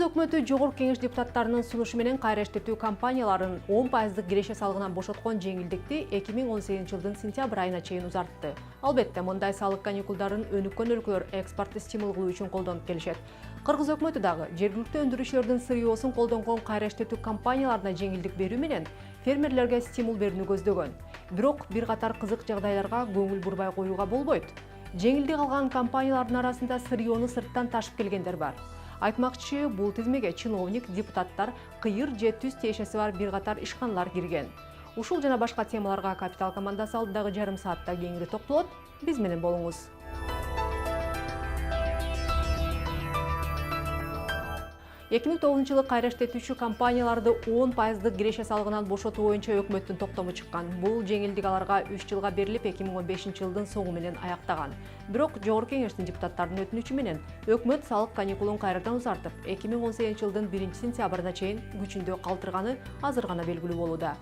өкмөтү Жогорку Кеңеш депутаттарынын сунушу менен кайра иштетүү компанияларын 10% киреше салыгынан бошоткон жеңилдикти 2018 жылдын сентябрь айына чейин узартты. Албетте, мындай салык каникулдарын өнүккөн өлкөлөр экспортты стимул кылуу үчүн колдонуп келишет. Кыргыз өкмөтү дагы жергиликтүү өндүрүүчүлөрдүн сырьеосун колдонгон кайра иштетүү компанияларына жеңилдик берүү менен фермерлерге стимул берүүнү көздөгөн. Бирок бир катар кызык жагдайларга көңүл бурбай коюуга болбойт. Жеңилдик алган компаниялардын арасында сырьеону сырттан ташып келгендер бар. Айтмакчы, бул тизмеге чиновник, депутаттар, кыйыр же түз тиешеси бар бир катар ишканалар кирген. Ушул жана башка темаларга Капитал командасы алдыдагы жарым саатта кеңири токтолот. Биз менен болуңуз. 2009 жылы кайра иштетүүчү компанияларды 10% киреше салыгынан бошотуу боюнча өкмөттүн токтому чыккан. Бул жеңилдик аларга 3 жылга берилип 2015 жылдын соңу менен аяктаган. Бирок Жогорку Кеңештин депутаттарынын өтүнүчү менен өкмөт салык каникулун кайрадан узартып, 2018 жылдын 1-сентябрына чейин күчүндө калтырганы азыр гана белгилүү болууда.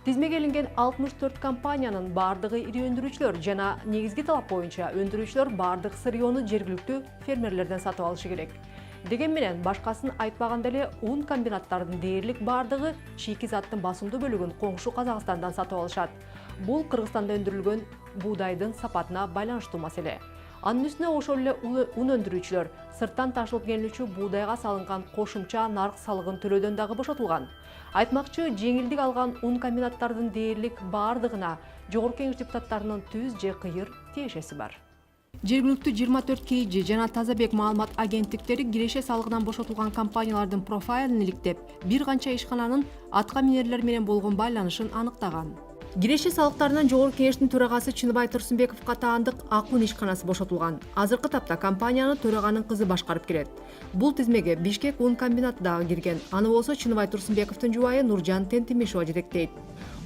Тизмеге илинген 64 компаниянын бардыгы ири өндүрүүчүлөр жана негизги талап боюнча өндүрүүчүлөр бардык сырьеону жергиликтүү фермерлерден сатып алышы керек. Деген менен башкасын айтпаганда эле ун комбинаттардын дээрлик бардыгы чийки заттын басымдуу бөлүгүн коңшу Казакстандан сатып алышат. Бул Кыргызстанда өндүрүлгөн буудайдын сапатына байланыштуу маселе. Анын үстүнө ошол эле ун өндүрүүчүлөр сырттан ташылып келүүчү буудайга салынган кошумча нарк салыгын төлөөдөн дагы бошотулган. Айтмакчы, жеңилдик алган ун комбинаттардын дээрлик бардыгына Жогорку Кеңеш депутаттарынын түз же кыйыр тиешеси бар. Жергиликтүү 24 KG жана Тазабек маалымат агенттиктери киреше салыгынан бошотулган компаниялардын профайлын иликтеп, бир канча ишкананын атка минерлер менен болгон байланышын аныктаган. Киреше салыктарынан Жогорку Кеңештин төрагасы Чыныбай Турсунбековго таандык Акун ишканасы бошотулган. Азыркы тапта компанияны төраганын кызы башкарып келет. Бул тизмеге Бишкек ун комбинаты дагы кирген. Аны болсо Чыныбай Турсунбековдун жубайы Нуржан Тентимишева жетектейт.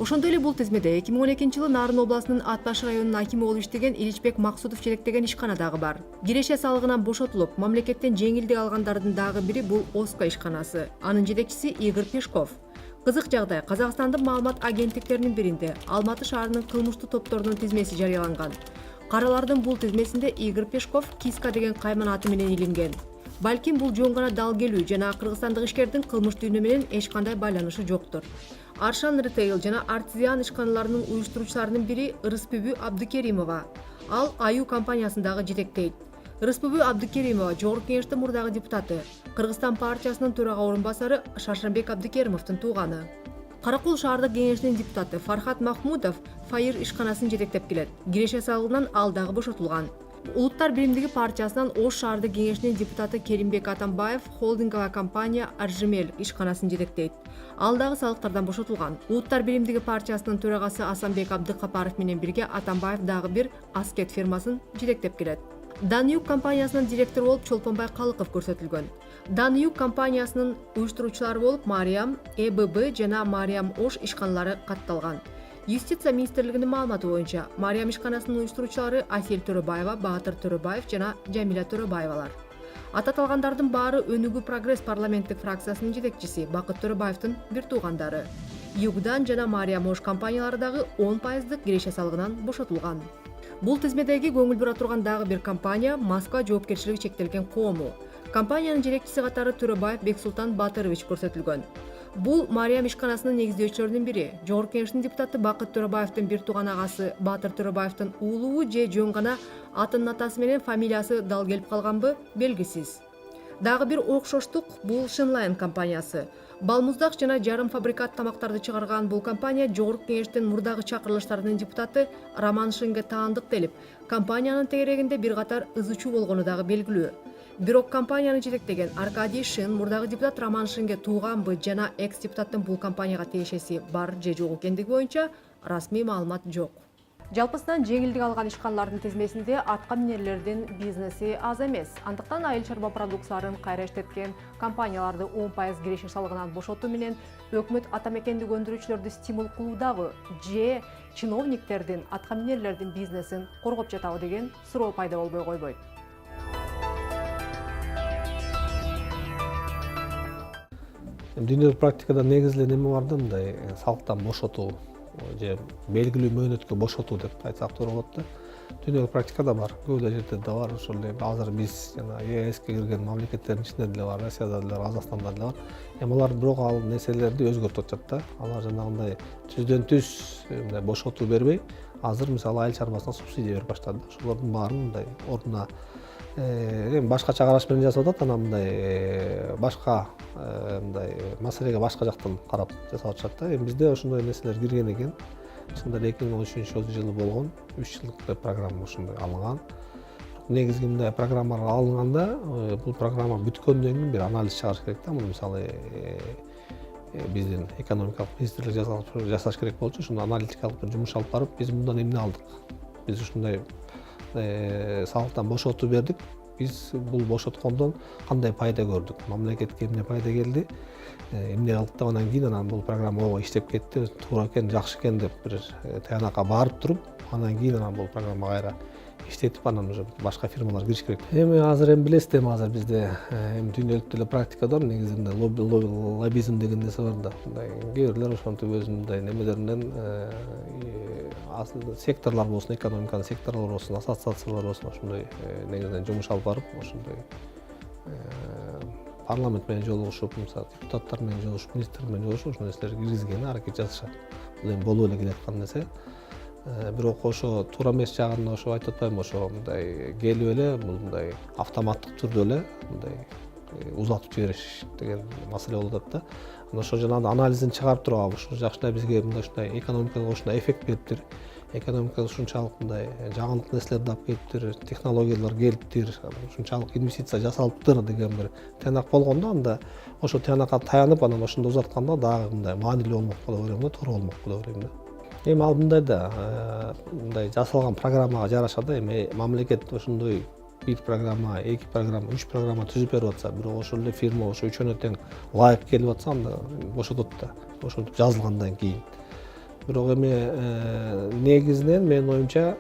Ошондой эле бул тизмеде 2012 жылы Нарын областынын Ат Баш районунун акими болуп иштеген Иличбек Максутов жетектеген ишкана дагы бар. Киреше салыгынан бошотулуп, мамлекеттен жеңилдик алгандардын дагы бири бул Оско ишканасы. Анын жетекчиси Игорь Пешков. Кызык жагдай, Казакстандын маалымат агенттиктеринин биринде Алматы шаарынын кылмыштуу топторунун тизмеси жарыяланган. Каралардын бул тизмесинде Игорь Пешков Киска деген кайман аты менен илинген. Балким бул жөн гана дал келүү жана кыргызстандык ишкердин кылмыш дүйнө менен эч кандай байланышы жоктур. Аршан Ритейл жана Артизиан ишканаларынын уюштуруучуларынын бири Рыспүбү Абдыкеримова. Ал Аю компаниясындагы жетектейт. Рыспүбү Абдыкеримова Жогорку Кеңештин мурдагы депутаты, Кыргызстан партиясынын төрага орун басары Шаршанбек Абдыкеримовдун тууганы. Каракул шаардык кеңешинин депутаты Фархат Махмудов Файыр ишканасын жетектеп келет. Киреше салыгынан ал дагы бошотулган. Улуттар биримдиги партиясынан Ош шаардык кеңешинин депутаты Керимбек Атамбаев холдинговая компания Аржемел ишканасын жетектейт. Ал дагы салыктардан бошотулган. Улуттар биримдиги партиясынын төрагасы Асанбек Абдыкапаров менен бирге Атамбаев дагы бир Аскет фирмасын жетектеп келет. Данюк компаниясынын директору болуп Чолпонбай Калыков көрсөтүлгөн. Данюк компаниясынын уюштуруучулары болуп Мариям, ЭББ жана Мариям Ош ишканалары катталган. Юстиция министрлигинин маалыматы боюнча Мариям ишканасынын уюштуруучулары Асель Төрөбаева, Баатыр Төрөбаев жана Жамиля Төрөбаевалар. Ататалгандардын баары Өнүгүү Прогресс парламенттик фракциясынын жетекчиси Бакыт Төрөбаевдин бир туугандары. Югдан жана Мариям Ош компаниялары дагы 10% киреше салыгынан бошотулган. Бул тизмедеги көңүл бура турган дагы бир компания Москва жоопкерчилиги чектелген коому. Компаниянын жетекчиси катары Төрөбаев Бексултан Батырович көрсөтүлгөн. Бул Мариям ишканасынын негиздөөчүлөрүнүн бири. Жогорку Кеңештин депутаты Бакыт Төрөбаевдин бир тууган агасы Батыр Төрөбаевдин уулугу же жөн гана атынын атасы менен фамилиясы дал келип калганбы белгисиз. Дагы бир окшоштук бул Шынлайн компаниясы. Балмуздак жана жарым фабрикат тамактарды чыгарган бул компания Жогорку Кеңештин мурдагы чакырылыштарынын депутаты Роман Шынге таандык делип, компаниянын тегерегинде бир катар ызычуу болгону дагы белгилүү. Бирок компанияны жетектеген Аркадий Шын мурдагы депутат Роман Шынге тууганбы жана экс-депутаттын бул компанияга тиешеси бар же жок экендиги боюнча расмий маалымат жок. Жалпысынан жеңилдик алган ишканалардын тизмесинде атка минерлердин бизнеси аз эмес. Андыктан айыл чарба продукцияларын кайра иштеткен компанияларды 10% киреше салыгынан бошотуу менен өкмөт ата мекендик өндүрүүчүлөрдү стимул кылуудагы же чиновниктердин атка минерлердин бизнесин коргоп жатабы деген суроо пайда болбой койбойт. Дүйнөлүк практикада негизделген эме бар да, мындай салыктан бошотуу же белгилүү мөөнөткө бошотуу деп айтсак туура болот да. дүйнөлүк практикада бар, көп эле жерде да бар. Ошол эле азыр биз жана ЕСке кирген мамлекеттердин ичинде деле бар, Россияда деле бар, Казакстанда деле бар. Алар бирок ал нерселерди өзгөртүп атышат да. Алар жанагындай түздөн түз мындай бошотуу бербей, азыр мисалы айыл чарбасына субсидия берип баштады. Ошолордун баарын мындай ордуна эми башкача караш менен жасап атат, анан мындай башка мындай маселеге башка жактан карап жасап атышат да. Эми бизде ошондой нерселер кирген экен. Чындап 2013-жылы болгон 3 жылдык программа ошондой алынган. Негизги мындай программалар алынганда, бул программа бүткөндөн кийин бир анализ чыгарыш керек да. Муну мисалы биздин экономикалык министрлик жасаш керек болчу. Ошондо аналитикалык бир жумуш алып барып, биз мындан эмне алдык? Биз ушундай салыктан бошотуу бердик. Биз бул бошоткондон кандай пайда көрдүк? Мамлекетке эмне пайда келди? Эмне кылдык деп анан кийин бул программа ооба иштеп кетти, туура экен, жакшы экен деп бир таянакка барып туруп, анан кийин бул программа кайра иштетип, анан уже башка фирмалар кириш керек. Эми азыр билесиз, азыр бизде дүйнөлүк деле практикада негизинде лоббизм деген нерсе бар да. Мындай кээ бирлер ошентип өзүнүн мындай немелеринен секторлор болсун, экономиканын секторлор болсун, ассоциациялар болсун, ошондой негизинен жумуш алып барып, ошондой парламент менен жолугушуп, мисалы депутаттар менен жолугушуп, министр менен жолугушуп, ошол нерселерди киргизгени аракет жасашат. Бул эми болуп эле келаткан нерсе. Бирок ошо туура эмес жагын ошо айтып атпаймынбы, ошо мындай келип эле бул мындай автоматтык түрдө эле мындай узатып жибериш деген маселе болуп атат да. Анан ошо жанагы анализин чыгарып туруп, ушул жакшынай бизге мындай ушундай экономикага ушундай эффект бериптир. Экономикага ушунчалык мындай жаңылык нерселерди алып келиптир, технологиялар келиптир, ушунчалык инвестиция жасалыптыр деген бир тыянак болгондо, анда ошо тыянакка таянып, анан ошондо узатканда дагы мындай маанилүү болмок боло берем да, туура болмок боло берем да. Эми ал мындай да, мындай жасалган программага жараша да, эми мамлекет ошондой бир программа, 2 программа, 3 программа түзүп берип атса, бирок ошол эле фирма ошо үчөөнө тең лайык келип атса, анда бошотот да, ошентип жазылгандан кийин. Бирок эми негизинен менин оюмча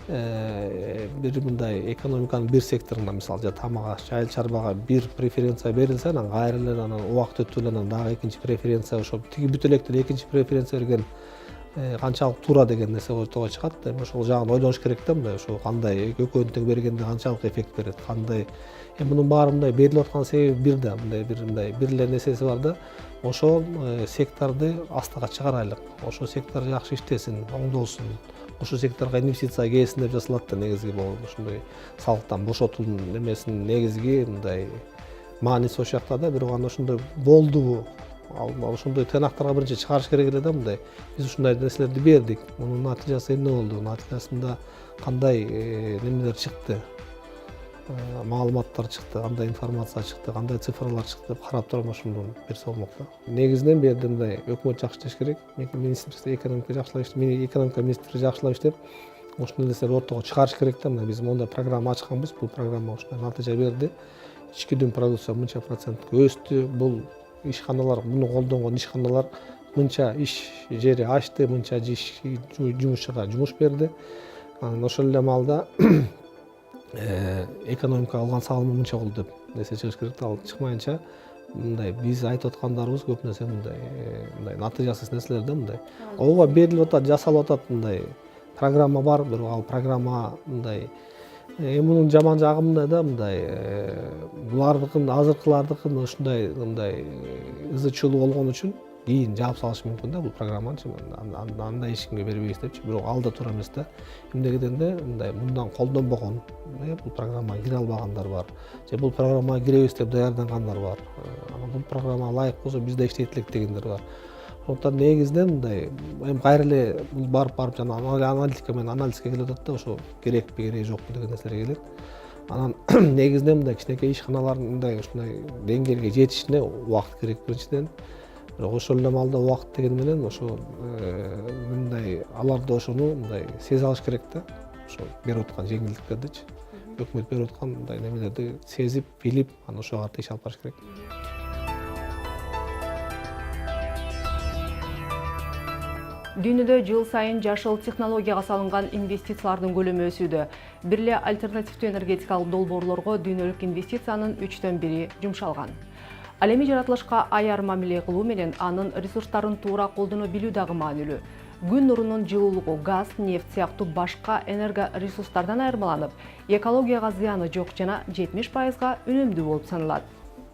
бир мындай экономиканын бир секторуна, мисалы тамак аш, айыл чарбага бир преференция берилсе, анан кайра эле анан убакыт өтүп эле анан дагы экинчи преференция, ошо тиги бүт электер экинчи преференция берген канчалык туура деген нерсе ортого чыгат. Эми ошол жагын ойлош керек да, мындай ошо кандай экөөнү тең бергенде канчалык эффект берет, кандай. Эми мунун баары мындай берилип аткан себеби бир да, мындай бир эле нерсеси бар да. Ошол секторду астыга чыгарайлык. Ошол сектор жакшы иштесин, оңдолсун. Ошол секторго инвестиция келсин деп жасалат да, негизги бул ушундай салыктан бошотуунун немесинин негизги мындай мааниси ошол жакта да. Бирок анан ошондой болдубу? Ошондой тыянактарга биринчи чыгарыш керек эле да, мындай. Биз ушундай нерселерди бердик. Мунун натыйжасы эмне болду? Натыйжасында кандай немелер чыкты? Маалыматтар чыкты, кандай информация чыкты, кандай цифрлар чыкты деп карап туруп ошондон берсе болмок да. Негизинен бул жерде мындай өкмөт жакшы иштеш керек. Министрликте экономика жакшылап иштеп, экономика министри жакшылап иштеп, ушундай нерселерди ортого чыгарыш керек да. Мына биз мондай программа ачканбыз, бул программа ушундай натыйжа берди. Ички дүң продукция мынча процентке өстү. Бул ишканалар, муну колдонгон ишканалар мынча иш жери ачты, мынча жумушчуга жумуш берди. Анан ошол эле маалда экономикага алган салымы мынча болду деп нерсе чыгыш керек да. Ал чыкмайынча мындай биз айтып аткандарыбыз көп нерсе мындай натыйжасыз нерселер да, мындай. Ооба берилип атат, жасалып атат, мындай программа бар, бирок ал программа мындай мунун жаман жагы мындай да, мындай булардыкын, азыркылардыкын ушундай мындай ызы чулуу болгон үчүн кийин жаап салышы мүмкүн да бул программанычы. Андай эч кимге бербейбиз депчи. Бирок ал да туура эмес да. Эмне дегенде мындай мындан колдонбогон, бул программага кире албагандар бар. Же бул программага киребиз деп даярдангандар бар. Анан бул программа ылайык болсо бизде иштейт элек дегендер бар. Ошондуктан негизинен мындай эми кайра эле бул барып жана аналитика менен анализге келип атат да, ошо керекпи, кереги жокпу деген нерселер келет. Анан негизинен мындай кичинекей ишканалардын мындай ушундай деңгээлге жетишине убакыт керек биринчиден. Бирок ошол эле маалда убакыт деген менен ошо мындай аларды ошону мындай сезе алыш керек да. Ошо берип аткан жеңилдиктердичи, өкмөт берип аткан мындай немелерди сезип, билип, анан ошого карата иш алып барыш керек. Дүйнөдө жыл сайын жашыл технологияга салынган инвестициялардын көлөмү өсүүдө. Бир эле альтернативдүү энергетикалык долбоорлорго дүйнөлүк инвестициянын 1/3 жумшалган. Ал эми жаратылышка аяр мамиле кылуу менен анын ресурстарын туура колдоно билүү дагы маанилүү. күн нурунун жылуулугу газ, нефть сыяктуу башка энергоресурстардан айырмаланып, экологияга зыяны жок жана 70%га үнөмдүү болуп саналат.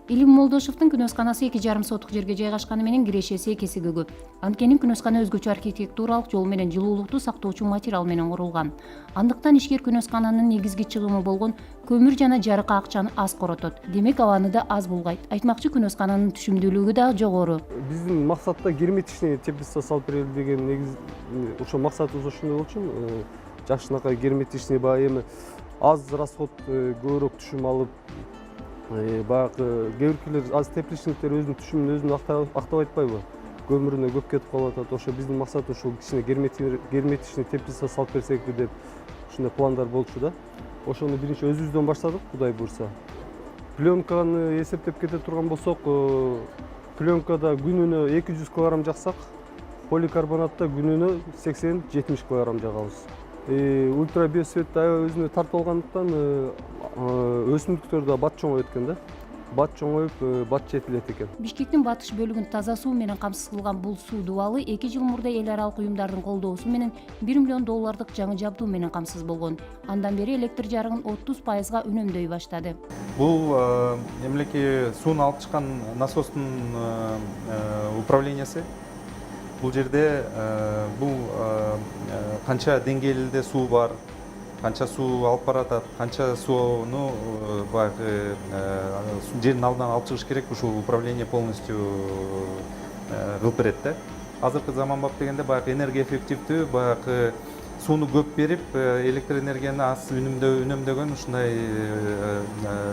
Илим Молдошевдун күнөсканасы 2,5 сотук жерге жайгашканы менен кирешеси экесиге көп. Анткени күнөскана өзгөчө архитектуралык жол менен жылуулукту сактоочу материал менен курулган. Андыктан ишкер күнөскананын негизги чыгымы болгон көмүр жана жарык акчаны аз коротот. Демек абаны да аз булгайт. Айтмакчы, күнөскананын түшүмдүүлүгү да жогору. Биздин максатта герметичный теплица салып берели деген негиз ошо максатыбыз ошондой болчу. Жакшынакай герметичный баягы эми аз расход көбүрөөк түшүм алып, баягы кээ биркилер аз тепличниктер өзүнүн түшүмүн өзүн актабай атпайбы? Көмүрүнө көп кетип калып атат. Ошо биздин максат ошол кичине герметичный теплица салып берсекпи деп ушундай пландар болчу да. Ошону биринчи өзүбүздөн баштадык, Кудай буйрса. Пленканы эсептеп кете турган болсок, пленкада күнүнө 200 кг жаксак, поликарбонатта күнүнө 80-70 кг жагабыз. Ультрабиосвет аябай өзүнө тартып алгандыктан өсүмдүктөр да бат чоңойт экен да. Бат чоңоюп, бат жетилет экен. Бишкектин батыш бөлүгүн таза суу менен камсыз кылган бул суу дубалы 2 жыл мурда эл аралык уюмдардын колдоосу менен $1 миллион жаңы жабдуу менен камсыз болгон. Андан бери электр жарыгын 30%га үнөмдөй баштады. Бул эмелеки сууну алып чыккан насостун управлениясы. Бул жерде бул канча деңгээлде суу бар, канча суу алып баратат, канча сууну баягы жердин алдынан алып чыгыш керек, ушул управление полностью кылып берет да. Азыркы заманбап дегенде баягы энергия эффективдүү, баягы сууну көп берип, электр энергияны аз үнөмдөгөн ушундай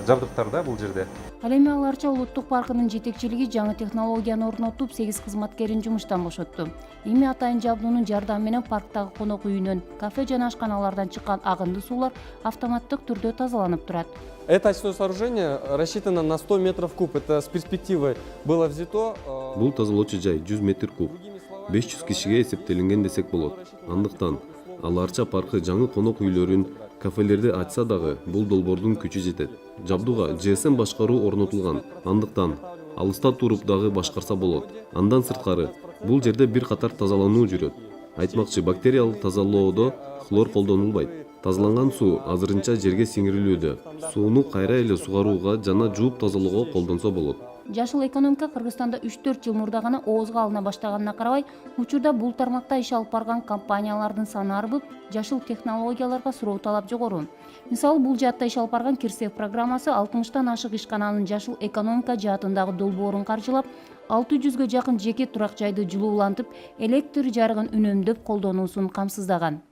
жабдыктар да бул жерде. Ал эми Аларча улуттук паркынын жетекчилиги жаңы технологияны орнотуп 8 кызматкерин жумуштан бошотту. Эми атайын жабдуунун жардамы менен парктагы конок үйүнөн, кафе жана ашканалардан чыккан агынды суулар автоматтык түрдө тазаланып турат. Это очное сооружение рассчитано на 100 метров куб. Это с перспективой было взято. Бул тазалоочу жай 100 метр куб. 500 кишиге эсептелинген десек болот. Андыктан Аларча паркы жаңы конок үйлөрүн, кафелерди ачса дагы бул долбоордун күчү жетет. Жабдууга GSM башкаруу орнотулган. Андыктан алыста туруп дагы башкарса болот. Андан сырткары бул жерде бир катар тазалануу жүрөт. Айтмакчы, бактериялык тазалоодо хлор колдонулбайт. Тазаланган суу азырынча жерге сиңирилүүдө. Сууну кайра эле сугарууга жана жууп тазалоого колдонсо болот. Жашыл экономика Кыргызстанда 3-4 жыл мурда гана оозго алына баштаганына карабай, учурда бул тармакта иш алып барган компаниялардын саны арбып, жашыл технологияларга суроо талап жогору. Мисалы, бул жаатта иш алып барган Кирсев программасы 60тан ашык ишкананын жашыл экономика жаатындагы долбоорун каржылап, 600га жакын жеке турак жайды жылуулантып, электр жарыгын үнөмдөп колдонуусун камсыздаган.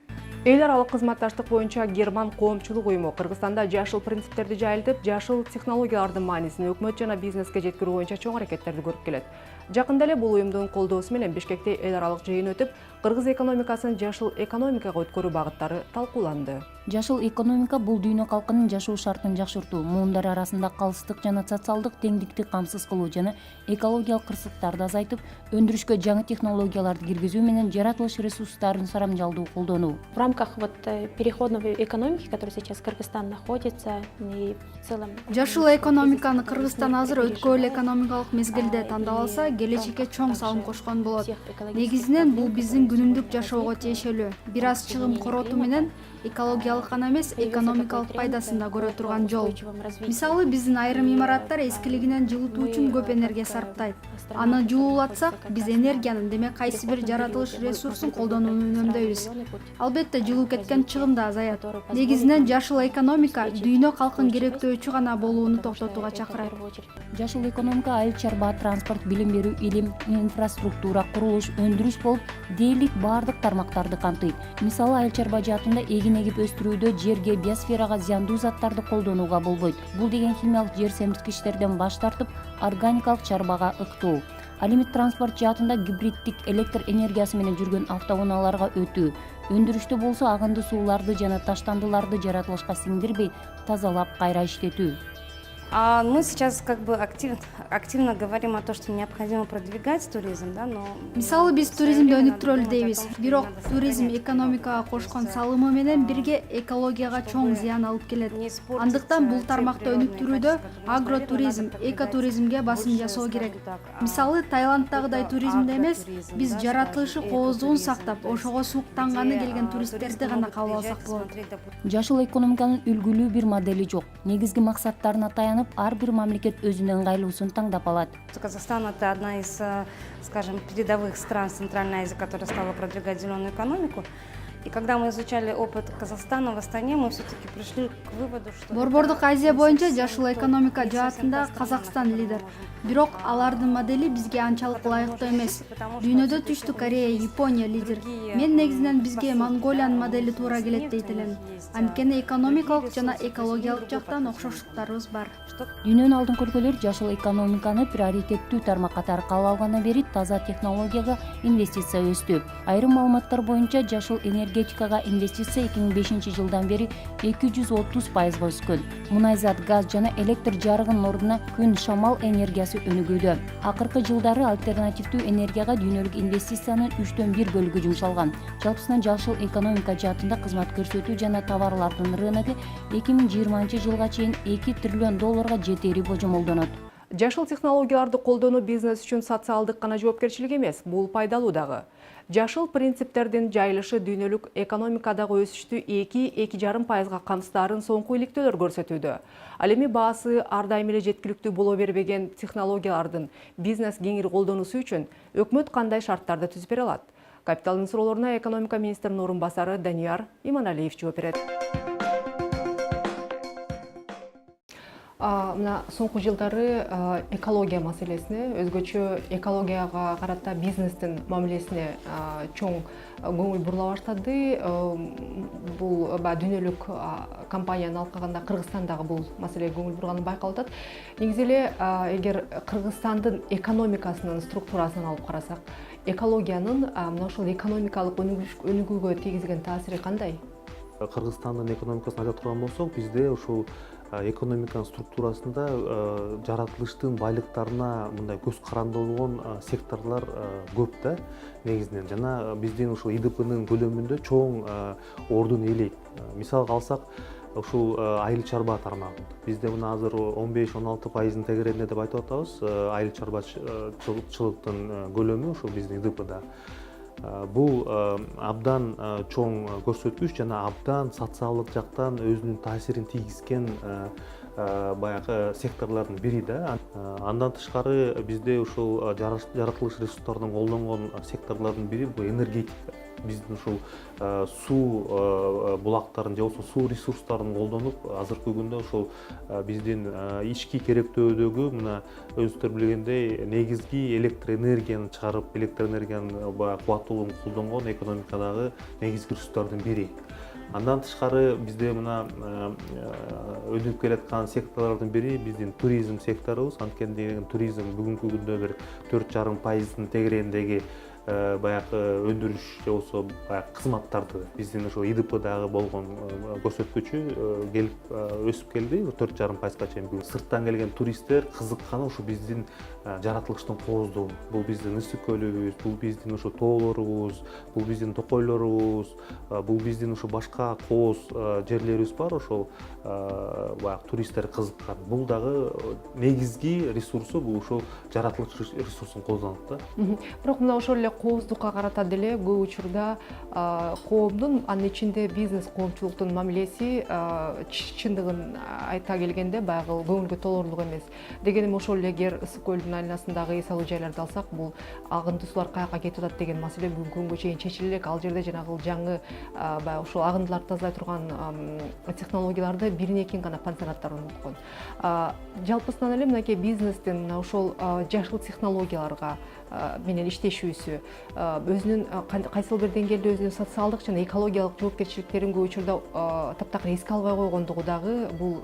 Эл аралык кызматташтык боюнча Герман коомчулук уюму Кыргызстанда жашыл принциптерди жайылтып, жашыл технологиялардын маанисин өкмөт жана бизнеске жеткирүү боюнча чоң аракеттерди көрүп келет. Жакында эле бул уюмдун колдоосу менен Бишкекте эл аралык жыйын өтүп, Кыргыз экономикасын жашыл экономикага өткөрүү багыттары талкууланды. Жашыл экономика бул дүйнө калкынын жашоо шартын жакшыртуу, муундар арасында калыстык жана социалдык теңдикти камсыз кылуу жана экологиялык кырсыктарды азайтып, өндүрүшкө жаңы технологияларды киргизүү менен жаратылыш ресурстарын сарамжалдуу колдонуу. В рамках переходной экономики, которая сейчас Кыргызстан находится, и в целом... Жашыл экономиканы Кыргызстан азыр өткөрүл экономикалык мезгилде тандап алса, келечекке чоң салым кошкон болот. Негизинен бул биздин күнүмдүк жашоого тиешелүү. Бир аз чыгым коротуу менен экологиялык гана эмес, экономикалык пайдасын да көрө турган жол. Мисалы, биздин айрым имараттар эскилигинен жылытуу үчүн көп энергия сарптайт. Аны жылуулатсак, биз энергиянын, демек кайсы бир жаратылыш ресурсун колдонууну үнөмдөйбүз. Албетте, жылуу кеткен чыгым да азаят. Негизинен жашыл экономика дүйнө калкын керектөөчү гана болууну токтотууга чакырат. Жашыл экономика айыл чарба, транспорт, билим берүү, илим, инфраструктура, курулуш, өндүрүш болуп, дээрлик баардык тармактарды камтыйт. Мисалы, айыл чарба жаатында эгин эгип өстүрүүдө жерге, биосферага зыяндуу заттарды колдонууга болбойт. Бул деген химиялык жер семирткичтерден баш тартып, органикалык чарбага ыктоо. Ал эми транспорт жаатында гибриддик электр энергиясы менен жүргөн автоунааларга өтүү. Өндүрүштө болсо агынды сууларды жана таштандыларды жаратылышка сиңдирбей тазалап кайра иштетүү. Мы сейчас как бы активно говорим о том, что необходимо продвигать туризм, да, но... Мисалы биз туризмди өнүктүрөлү дейбиз. Бирок туризм экономикага кошкон салымы менен бирге экологияга чоң зыян алып келет. Андыктан бул тармакты өнүктүрүүдө агротуризм, экотуризмге басым жасоо керек. Мисалы Таиланддагыдай туризмде эмес, биз жаратылышы кооздугун сактап, ошого сууктанганы келген туристтерди гана кабыл алсак болот. Жашыл экономиканын үлгүлүү бир модели жок. Негизги максаттарына таянып, ар бир мамлекет өзүнүн ыңгайлуусун таңдап алат. Казахстан — это одна из, скажем, передовых стран Центральной Азии, которая стала продвигать зеленую экономику. И когда мы изучали опыт Казахстана в Астане, мы все-таки пришли к выводу, что... Борбордук Азия боюнча жашыл экономика жаатында Казакстан лидер. Бирок алардын модели бизге анчалык лайыктуу эмес. Дүйнөдө Түштүк Корея, Япония лидер. Мен негизинен бизге Монголиянын модели туура келет дейт элем. Анткени экономикалык жана экологиялык жактан окшоштуктарыбыз бар. Дүйнөнүн алдыңкы өлкөлөр жашыл экономиканы приоритеттүү тармак катары кабыл алгандан бери таза технологияга инвестиция өстү. Айрым маалыматтар боюнча жашыл энергетикага инвестиция 2005 жылдан бери 230% өскөн. Мунайзат, газ жана электр жарыгынын ордуна күн, шамал энергиясы өнүгүүдө. Акыркы жылдары альтернативдүү энергияга дүйнөлүк инвестициянын 3/1 бөлүгү жумшалган. Жалпысынан жашыл экономика жаатында кызмат көрсөтүү жана товарлардын рыногу 2020 жылга чейин $2 триллион жетери божомолдонот. Жашыл технологияларды колдонуу бизнес үчүн социалдык гана жоопкерчилик эмес, бул пайдалуу дагы. Жашыл принциптердин жайылышы дүйнөлүк экономикадагы өсүштү 2–2,5% камсыздарын соңку иликтөөлөр көрсөтүүдө. Ал эми баасы ар дайым эле жеткиликтүү боло бербеген технологиялардын бизнес кеңири колдонуусу үчүн өкмөт кандай шарттарды түзүп бере алат? Капиталдын суроолоруна экономика министринин орун басары Данияр Иманалиев жооп берет. Мына соңку жылдары экология маселесине, өзгөчө экологияга карата бизнестин мамилесине чоң көңүл бурула баштады. Бул дүйнөлүк компанияны алып калганда Кыргызстандагы бул маселеге көңүл бурганы байкалып атат. Негизи эле эгер Кыргызстандын экономикасынын структурасын алып карасак, экологиянын мына ушул экономикалык өнүгүүгө тийгизген таасири кандай? Кыргызстандын экономикасын айта турган болсок, бизде ушул экономиканын структурасында жаратылыштын байлыктарына мындай көз каранды болгон секторлор көп да негизинен. Жана биздин ушул ИДПнын көлөмүндө чоң ордун ээлейт. Мисалга алсак, ушул айыл чарба тармагы. Бизде мына азыр 15–16% тегерегинде деп айтып атабыз. Айыл чарбачылыктын көлөмү ушул биздин ИДПда. Бул абдан чоң көрсөткүч жана абдан социалдык жактан өзүнүн таасирин тийгизген баягы секторлордун бири да. Андан тышкары бизде ушул жаратылыш ресурстарын колдонгон секторлордун бири бул энергетика. Биздин ушул суу булактарын же болбосо суу ресурстарын колдонуп, азыркы күндө ушул биздин ички керектөөдөгү мына өзүңүздөр билгендей негизги электр энергияны чыгарып, электр энергиянын кубаттуулугун колдонгон экономикадагы негизги ресурстардын бири. Андан тышкары бизде мына өнүгүп келаткан секторлордун бири биздин туризм секторубуз. Анткени туризм бүгүнкү күндө бир 4,5% тегерегиндеги баягы өндүрүш же болбосо баягы кызматтарды биздин ошо ИДПдагы болгон көрсөткүчү келип өсүп келди 4,5%га чейин. Сырттан келген туристтер кызыкканы ушу биздин жаратылыштын кооздугу. Бул биздин ысык көлүбүз, бул биздин ошо тоолорубуз, бул биздин токойлорубуз, бул биздин ошо башка кооз жерлерибиз бар, ошол баягы туристтер кызыккан. Бул дагы негизги ресурсу, бул ошол жаратылыш ресурсун колдонот да. Бирок мына ошол эле кооздукка карата деле көп учурда коомдун, анын ичинде бизнес коомчулуктун мамилеси чындыгын айта келгенде баягы көңүлгө толорлук эмес. Дегеним ошол эле эгер ысык көлдүн айланасындагы эс алуу жайларды алсак, бул агынды сулар каяка кетип атат деген маселе бүгүнкү күнгө чейин чечиле элек. Ал жерде жанагы жаңы баягы ошол агындыларды тазалай турган технологияларды биринен кийин гана пансионаттар орноткон. Жалпысынан эле мынакей бизнестин мына ошол жашыл технологияларга менен иштешүүсү өзүнүн кайсыл бир деңгээлде өзүнүн социалдык жана экологиялык жоопкерчиликтерин көп учурда таптакыр эске албай койгондугу дагы бул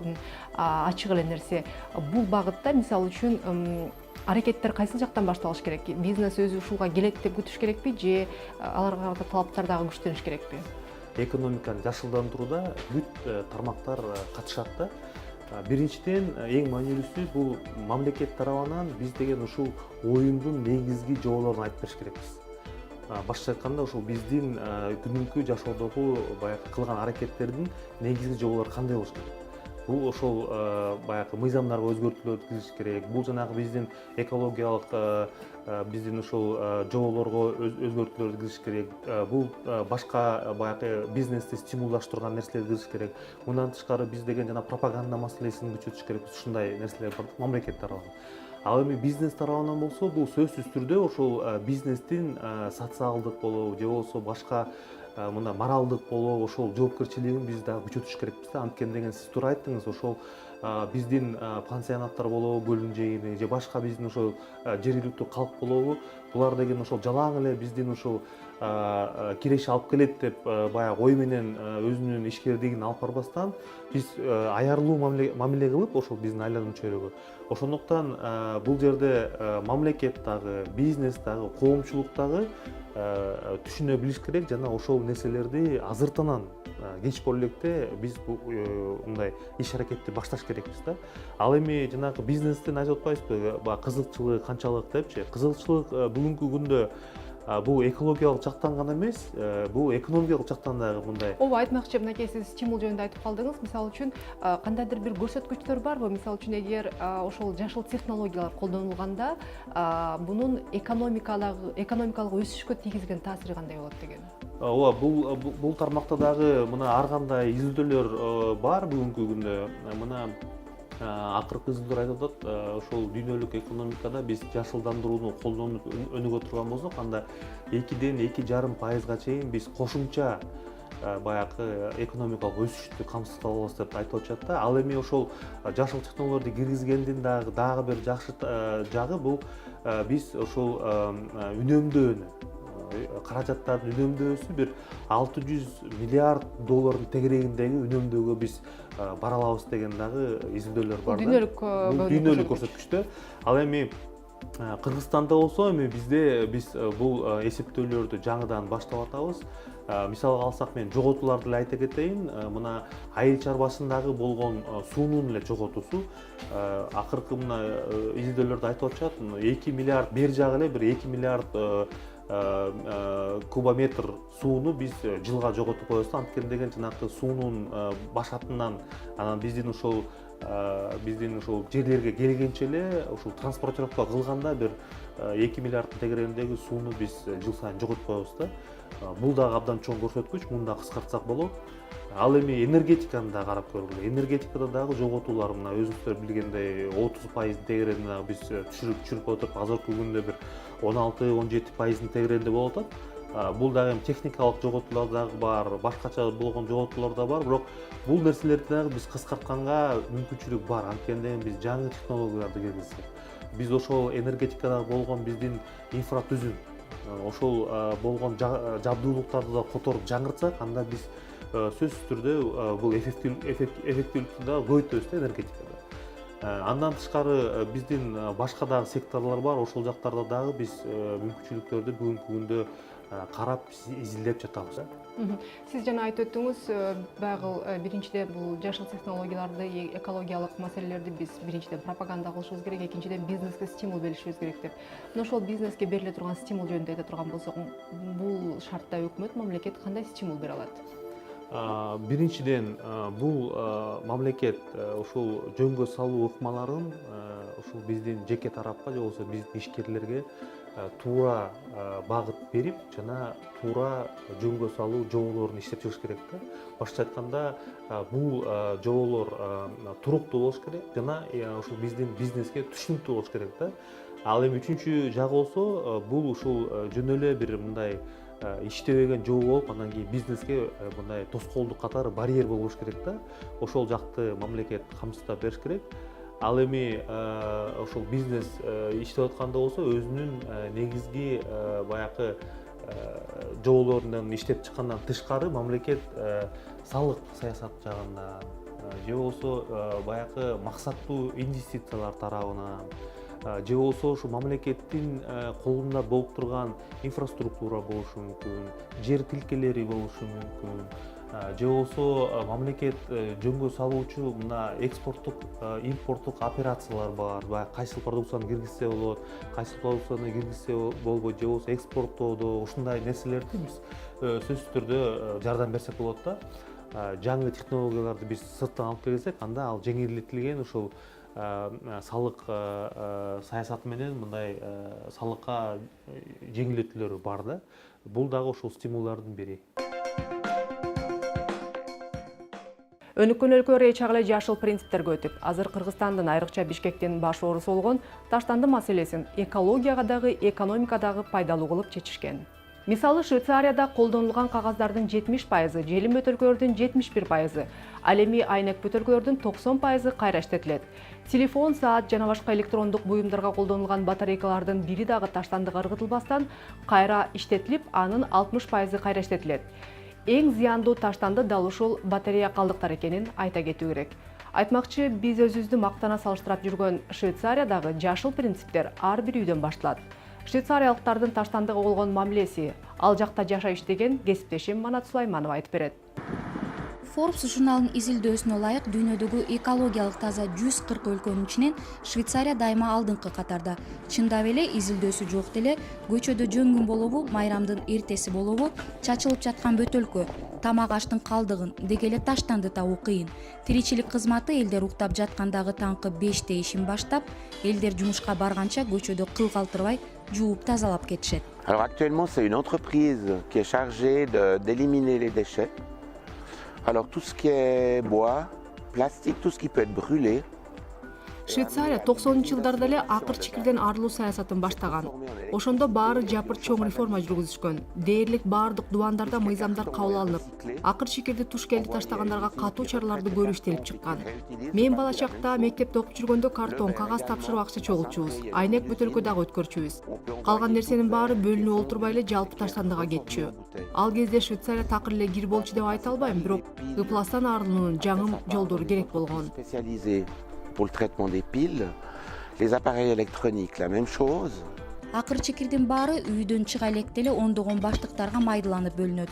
ачык эле нерсе. Бул багытта мисалы үчүн аракеттер кайсыл жактан башталыш керек? Бизнес өзү ушуга келет деп күтүш керекпи же аларга карата талаптар дагы күчтөнүш керекпи? Экономиканы жашылдандырууда бүт тармактар катышат да. Биринчиден эң маанилүүсү бул мамлекет тарабынан биз деген ушул оюндун негизги жоболорун айтып бериш керекпиз. Башкача айтканда ушул биздин күнүмкү жашоодогу баягы кылган аракеттердин негизги жоболору кандай болуш керек? Бул ошол баягы мыйзамдарга өзгөртүүлөрдү киргизиш керек. Бул жанагы биздин экологиялык биздин ушул жоболорго өзгөртүүлөрдү киргизиш керек. Бул башка баягы бизнести стимулдаштырган нерселерди киргизиш керек. Мындан тышкары биз деген жана пропаганда маселесин күчөтүш керек. Ушундай нерселер бар мамлекет тарабынан. Ал эми бизнес тарабынан болсо бул сөзсүз түрдө ошол бизнестин социалдык болобу же болбосо башка мына моралдык болобу ошол жоопкерчилигин биз дагы күчөтүш керекпиз да. Анткени деген сиз туура айттыңыз, ошол биздин пансионаттар болобу, көлдүн жээгинде же башка биздин ошол жергиликтүү калк болобу, булар деген ошол жалаң эле биздин ошол киреше алып келет деп баягы ой менен өзүнүн ишкердигин алып барбастан биз аярлуу мамиле кылып ошол биздин айланма чөйрөгө. Ошондуктан бул жерде мамлекет дагы, бизнес дагы, коомчулук дагы түшүнө билиш керек жана ошол нерселерди азыртынан кеч боло электе биз мындай иш аракетти башташ керекпиз да. Ал эми жанагы бизнестен айтып атпайсызбы, баягы кызыкчылык канчалык депчи? Кызыкчылык бүгүнкү күндө бул экологиялык жактан гана эмес, бул экономикалык жактан дагы мындай. Ооба, айтмакчы, мынакей сиз стимул жөнүндө айтып калдыңыз. Мисалы үчүн кандайдыр бир көрсөткүчтөр барбы? Мисалы үчүн эгер ошол жашыл технологиялар колдонулганда бунун экономикалык өсүшкө тийгизген таасири кандай болот деген? Ооба, бул тармакта дагы мына ар кандай изилдөөлөр бар бүгүнкү күндө. Мына акыркы изилдөөлөр айтып атат, ошол дүйнөлүк экономикада биз жашылдандырууну колдонуп өнүгө турган болсок, анда 2–2,5% чейин биз кошумча баягы экономикалык өсүштү камсыз кыла алабыз деп айтып атышат да. Ал эми ошол жашыл технологияларды киргизгендин дагы бир жакшы жагы бул биз ошол үнөмдөөнү, каражаттардын үнөмдөөсү бир 600 миллиард доллардын тегерегиндеги үнөмдөөгө биз бара алабыз деген дагы изилдөөлөр бар. Дүйнөлүк көрсөткүчтө. Ал эми Кыргызстанда болсо эми биз бул эсептөөлөрдү жаңыдан баштап атабыз. Мисалга алсак, мен жоготууларды эле айта кетейин. Мына айыл чарбасындагы болгон суунун эле жоготуусу акыркы мына изилдөөлөрдө айтып атышат, 2 миллиард бер жагы эле бир 2 миллиард кубометр сууну биз жылга жоготуп коебуз. Анткени деген жанагы суунун башатынан анан биздин ушул жерлерге келгенче эле ушул транспортировка кылганда бир 2 миллиарддын тегерегиндеги сууну биз жыл сайын жоготуп коебуз да. Бул дагы абдан чоң көрсөткүч, муну да кыскартсак болот. Ал эми энергетиканы да карап көргүлө. Энергетикада дагы жоготуулар мына өзүңүздөр билгендей 30% тегерегинде биз түшүрүп отуруп, азыркы күндө бир 16–17% тегерегинде болуп атат. Бул дагы техникалык жоготуулар дагы бар, башкача болгон жоготуулар да бар, бирок бул нерселерди дагы биз кыскартканга мүмкүнчүлүк бар. Анткени биз жаңы технологияларды киргизсек, биз ошол энергетикада болгон биздин инфратүзүм, ошол болгон жабдуулуктарды да которуп жаңыртсак, анда биз сөзсүз түрдө бул эффективдүүлүктү да көбөйтөбүз да энергетикада. Андан тышкары биздин башка дагы секторлор бар, ошол жактарда дагы биз мүмкүнчүлүктөрдү бүгүнкү күндө карап изилдеп жатабыз. Сиз жана айтып өттүңүз, баягы биринчиден бул жашыл технологияларды, экологиялык маселелерди биз биринчиден пропаганда кылышыбыз керек, экинчиден бизнеске стимул беришибиз керек деп. Мына ошол бизнеске бериле турган стимул жөнүндө айта турган болсок, бул шартта өкмөт, мамлекет кандай стимул бере алат? Биринчиден бул мамлекет ушул жөнгө салуу ыкмаларын ушул биздин жеке тарапка же болбосо биздин ишкерлерге туура багыт берип жана туура жөнгө салуу жоболорун иштеп чыгыш керек да. Башкача айтканда бул жоболор туруктуу болуш керек жана ушул биздин бизнеске түшүнүктүү болуш керек да. Ал эми үчүнчү жагы болсо бул ушул жөн эле бир мындай иштебеген жобо болуп, андан кийин бизнеске мындай тоскоолдук катары барьер болбош керек да. Ошол жакты мамлекет камсыздап бериш керек. Ал эми ошол бизнес иштеп атканда болсо өзүнүн негизги баягы жоболорунан иштеп чыккандан тышкары мамлекет салык саясат жагынан же болбосо баягы максаттуу инвестициялар тарабынан же болбосо ошо мамлекеттин колунда болуп турган инфраструктура болушу мүмкүн, жер тилкелери болушу мүмкүн, же болбосо мамлекет жөнгө салуучу мына экспорттук импорттук операциялар бар. Баягы кайсыл продукцияны киргизсе болот, кайсыл продукцияны киргизсе болбойт, же болбосо экспорттоодо ушундай нерселерди биз сөзсүз түрдө жардам берсек болот да. Жаңы технологияларды биз сырттан алып келсек, анда ал жеңилдетилген ушул салык саясаты менен мындай салыкка жеңилдетүүлөр бар да. Бул дагы ошол стимулдардын бири. Өнүккөн өлкөлөр эч ак эле жашыл принциптерге өтүп, азыр Кыргызстандын айрыкча Бишкектин баш оорусу болгон таштанды маселесин экологияга дагы, экономикадагы пайдалуу кылып чечишкен. Мисалы, Швейцарияда колдонулган кагаздардын 70%, желим бөтөлкөлөрдүн 71%, ал эми айнек бөтөлкөлөрдүн 90% кайра иштетилет. Телефон, саат жана башка электрондук буюмдарга колдонулган батарейкалардын бири дагы таштандыга ыргытылбастан кайра иштетилип, анын 60% кайра иштетилет. Эң зыяндуу таштанды дал ушул батарея калдыктары экенин айта кетүү керек. Айтмакчы, биз өзүбүздү мактана салыштырып жүргөн Швейцариядагы жашыл принциптер ар бир үйдөн башталат. Швейцариялыктардын таштандыга болгон мамилеси, ал жакта жашап иштеген кесиптешим Манат Сулайманова айтып берет. Forbes журналынын изилдөөсүнө ылайык дүйнөдөгү экологиялык таза 140 өлкөнүн ичинен Швейцария дайыма алдыңкы катарда. Чындап эле изилдөөсү жок деле көчөдө жөнгүн болобу, майрамдын эртеси болобу, чачылып жаткан бөтөлкө, тамак аштын калдыгын деги эле таштанды табуу кыйын. Тиричилик кызматы элдер уктап жаткандагы таңкы 5-те ишин баштап, элдер жумушка барганча көчөдө кыл калтырбай жууп тазалап кетишет. Alors actuellement, c'est une entreprise qui est chargée d'éliminer les déchets. Alors tout ce qui est bois, plastique, tout ce qui peut être brûlé. Швейцария 90-жылдарда эле акыр чикирден арылуу саясатын баштаган. Ошондо баары жапыр чоң реформа жүргүзүшкөн. Дээрлик баардык дубандарда мыйзамдар кабыл алынып, акыр чикирди туш келди таштагандарга катуу чараларды көрүү иштелип чыккан. Мен бала чакта мектепте окуп жүргөндө картон, кагаз тапшырып акча чогултчубуз, айнек бөтөлкө дагы өткөрчүбүз. Калган нерсенин баары бөлүнүп олтурбай эле жалпы таштандыга кетчү. Ал кезде Швейцария такыр эле кир болчу деп айта албайм, бирок ыпластан арылуунун жаңы жолдору керек болгон. Pour le traitement des piles, les appareils électroniques, la même chose. Акыр чекирдин баары үйдөн чыга электе эле ондогон баштыктарга майдаланып бөлүнөт.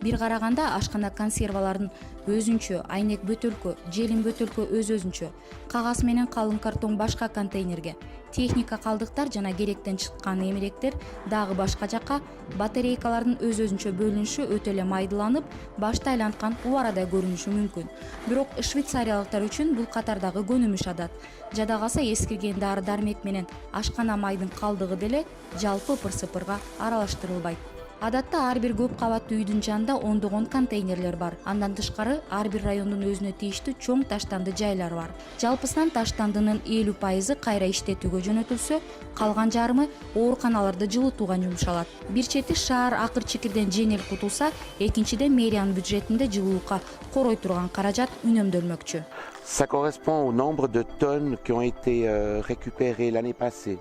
Бир караганда ашкана консервалардын өзүнчө, айнек бөтөлкө, желим бөтөлкө өзүнчө, кагаз менен калың картон башка контейнерге, техника калдыктар жана керектен чыккан эмеректер дагы башка жакка, батарейкалардын өзүнчө бөлүнүшү өтө эле майдаланып, башта айланткан убарадай көрүнүшү мүмкүн. Бирок швейцариялыктар үчүн бул катардагы көнүмүш адат. Жада калса эскирген дары-дармек менен ашкана майдын калдыгы деле жалпы ыр-сыпырга аралаштырылбайт. Адатта ар бир көп кабаттуу үйдүн жанында ондогон контейнерлер бар. Андан тышкары ар бир райондун өзүнө тийиштүү чоң таштанды жайлары бар. Жалпысынан таштандынын 50% кайра иштетүүгө жөнөтүлсө, калган жарымы ооруканаларды жылытууга жумшалат. Бир чети шаар акыр чекирден жеңил кутулса, экинчиден мэриянын бюджетинде жылуулукка корой турган каражат үнөмдөлмөкчү. Ça correspond au nombre de tonnes qui ont été récupérées l'année passée.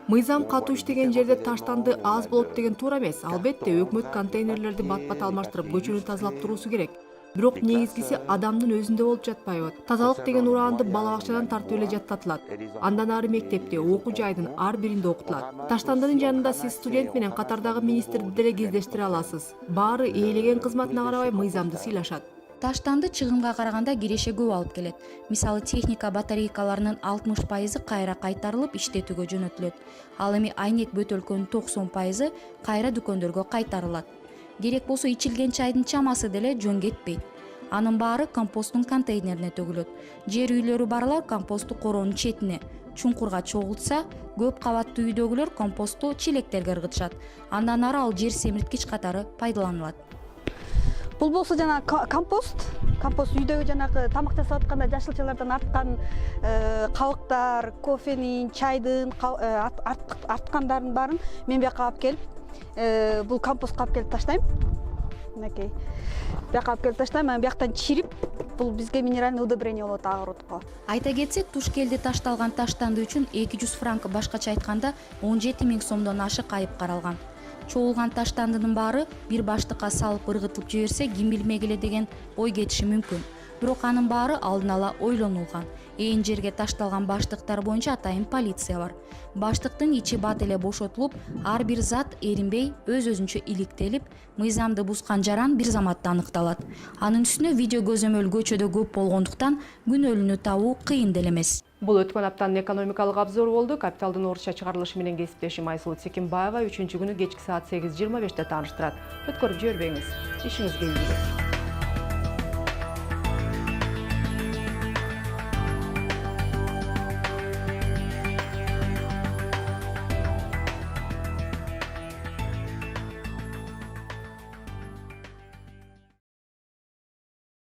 Мыйзам катуу иштеген жерде таштанды аз болот деген туура эмес. Албетте, өкмөт контейнерлерди бат-бат алмаштырып, көчөнү тазалап туруусу керек. Бирок негизгиси адамдын өзүндө болуп жатпайбы? Тазалык деген ураанды бала бакчадан тартып эле жаттатылат. Андан ары мектепте, окуу жайдын ар биринде окутулат. Таштандынын жанында сиз студент менен катардагы министрди деле кездештире аласыз. Баары ээлеген кызматына карабай мыйзамды сыйлашат. Таштанды чыгымга караганда киреше көп алып келет. Мисалы техника батарейкаларынын 60% кайра кайтарылып иштетүүгө жөнөтүлөт. Ал эми айнек бөтөлкөнүн 90% кайра дүкөндөргө кайтарылат. Керек болсо ичилген чайдын чамасы деле жөн кетпейт. Анын баары компосттун контейнерине төгүлөт. Жер үйлөрү барлар компосту короонун четине, чуңкурга чогултса, көп кабаттуу үйдөгүлөр компосту челектерге ыргытышат. Андан ары ал жер семирткич катары пайдаланылат. Бул болсо жана компост үйдөгү жанагы тамак жасап атканда жашылчалардан арткан кабыктар, кофенин, чайдын арткандарын баарын мен бияка алып келип, бул компостко алып келип таштайм. Мынакей. Бияка алып келип таштайм, анан бияктан чирип, бул бизге минеральный удобрение болот агыротко. Айта кетсек, туш келди ташталган таштанды үчүн 200 франк, башкача айтканда 17 000 сомдон ашык айып каралган. Чогулган таштандынын баары бир баштыкка салып ыргытылып жиберсе, ким билмек эле деген ой кетиши мүмкүн. Бирок анын баары алдын ала ойлонулган. Ээн жерге ташталган баштыктар боюнча атайын полиция бар. Баштыктын ичи бат эле бошотулуп, ар бир зат эринбей өз-өзүнчө иликтелип, мыйзамды бузган жаран бир заматта аныкталат. Анын үстүнө видео көзөмөл көчөдө көп болгондуктан күнөөлүүнү табуу кыйын деле эмес. Бул өткөн аптанын экономикалык обзору болду. Капиталдын орусча чыгарылышы менен кесиптешим Айсулут Секимбаева 3-күнү кечки саат 8:25 тааныштырат. Өткөрүп жибербеңиз. Ишиңизге ийгилик.